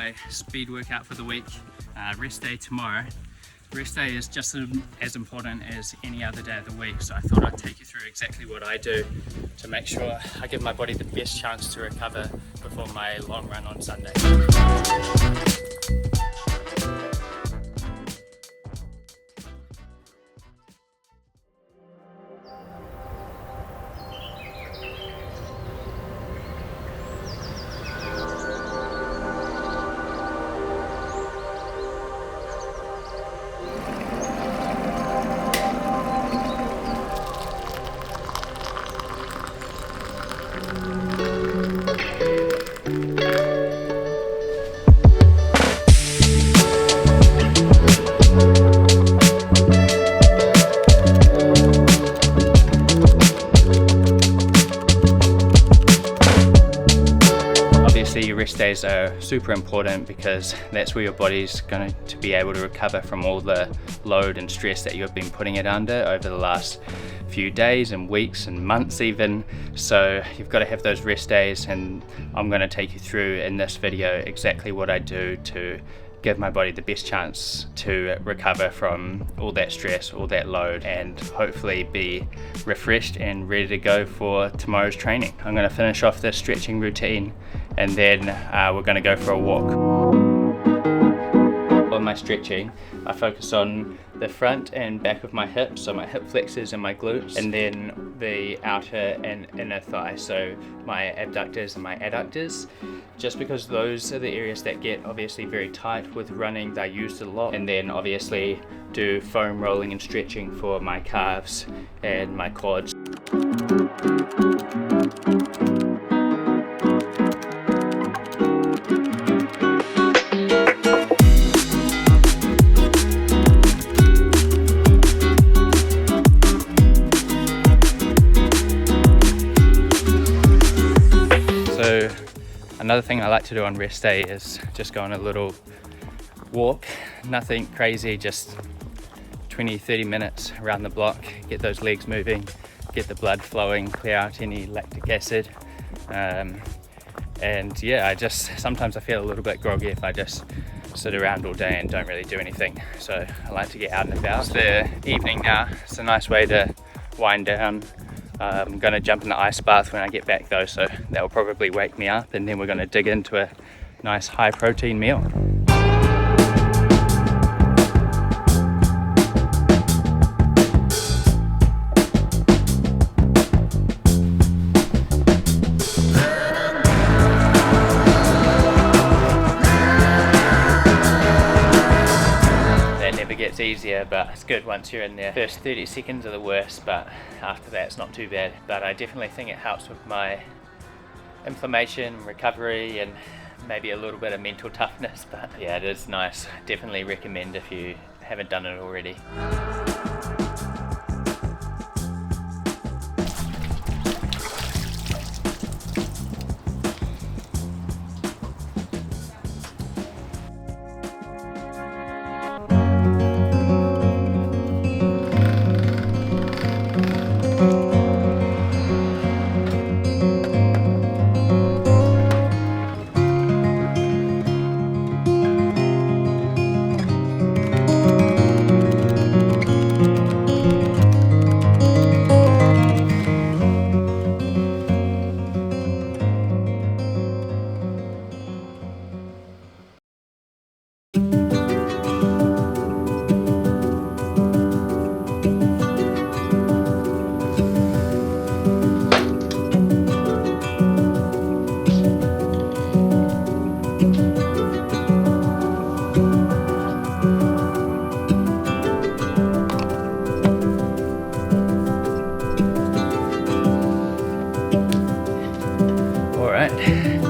my speed workout for the week. Rest day tomorrow. Rest day is just as important as any other day of the week, so I thought I'd take you through exactly what I do to make sure I give my body the best chance to recover before my long run on Sunday. Your rest days are super important because that's where your body's going to be able to recover from all the load and stress that you've been putting it under over the last few days and weeks and months even. So you've got to have those rest days, and I'm going to take you through in this video exactly what I do to give my body the best chance to recover from all that stress, all that load, and hopefully be refreshed and ready to go for tomorrow's training. I'm going to finish off this stretching routine and then we're going to go for a walk. On my stretching, I focus on the front and back of my hips, so my hip flexors and my glutes, and then the outer and inner thigh, so my abductors and my adductors, just because those are the areas that get obviously very tight with running. They're used a lot. And then obviously do foam rolling and stretching for my calves and my quads. So another thing I like to do on rest day is just go on a little walk, nothing crazy, just 20-30 minutes around the block, get those legs moving, get the blood flowing, clear out any lactic acid. And yeah, sometimes I feel a little bit groggy if I just sit around all day and don't really do anything. So I like to get out and about. It's the evening now, it's a nice way to wind down. I'm going to jump in the ice bath when I get back though, so that will probably wake me up, and then we're going to dig into a nice high protein meal. Gets easier, but it's good once you're in there. First 30 seconds are the worst, but after that it's not too bad. But I definitely think it helps with my inflammation, recovery, and maybe a little bit of mental toughness. But yeah, it is nice. Definitely recommend if you haven't done it already.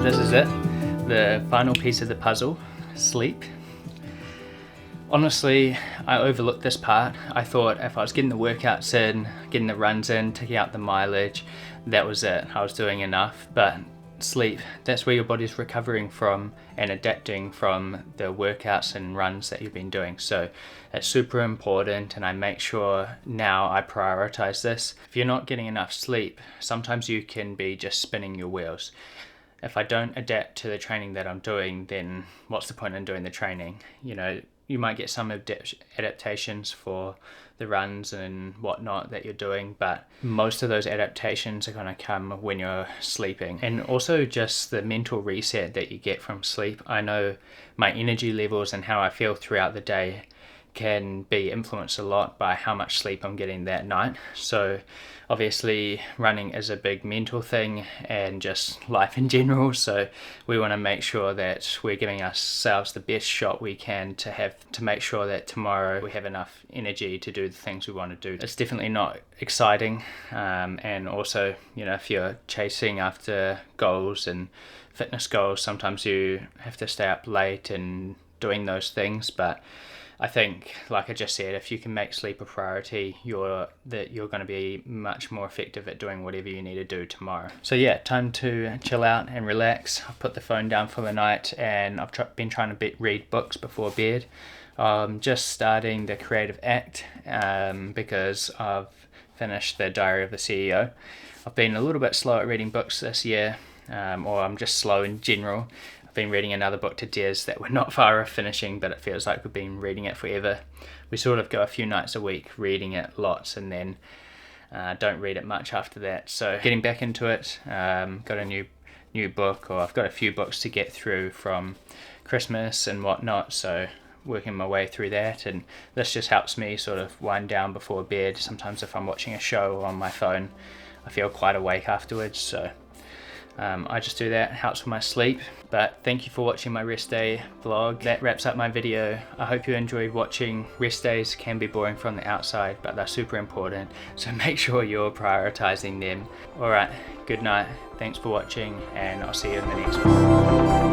This is it, the final piece of the puzzle, sleep. Honestly, I overlooked this part. I thought if I was getting the workouts in, getting the runs in, taking out the mileage, that was it. I was doing enough. But sleep, that's where your body's recovering from and adapting from the workouts and runs that you've been doing. So it's super important, and I make sure now I prioritize this. If you're not getting enough sleep, sometimes you can be just spinning your wheels. if I don't adapt to the training that I'm doing, then what's the point in doing the training? You know, you might get some adaptations for the runs and whatnot that you're doing, but most of those adaptations are going to come when you're sleeping. And also just the mental reset that you get from sleep. I know my energy levels and how I feel throughout the day can be influenced a lot by how much sleep I'm getting that night. So obviously running is a big mental thing and just life in general, so we want to make sure that we're giving ourselves the best shot we can to make sure that tomorrow we have enough energy to do the things we want to do. It's definitely not exciting, and also, you know, if you're chasing after goals and fitness goals, sometimes you have to stay up late and doing those things, but I think, like I just said, if you can make sleep a priority, you're going to be much more effective at doing whatever you need to do tomorrow. So yeah, time to chill out and relax. I've put the phone down for the night, and I've been trying to read books before bed. Just starting the creative act because I've finished the Diary of the CEO. I've been a little bit slow at reading books this year, or I'm just slow in general. Been reading another book to Des that we're not far off finishing, but it feels like we've been reading it forever. We sort of go a few nights a week reading it lots, and then don't read it much after that. So getting back into it, got a new book, or I've got a few books to get through from Christmas and whatnot, so working my way through that, and this just helps me sort of wind down before bed. Sometimes if I'm watching a show on my phone, I feel quite awake afterwards, so I just do that. It helps with my sleep. But thank you for watching my rest day vlog. That wraps up my video. I hope you enjoyed watching. Rest days can be boring from the outside, but they're super important, so make sure you're prioritizing them. Alright, good night, thanks for watching, and I'll see you in the next one.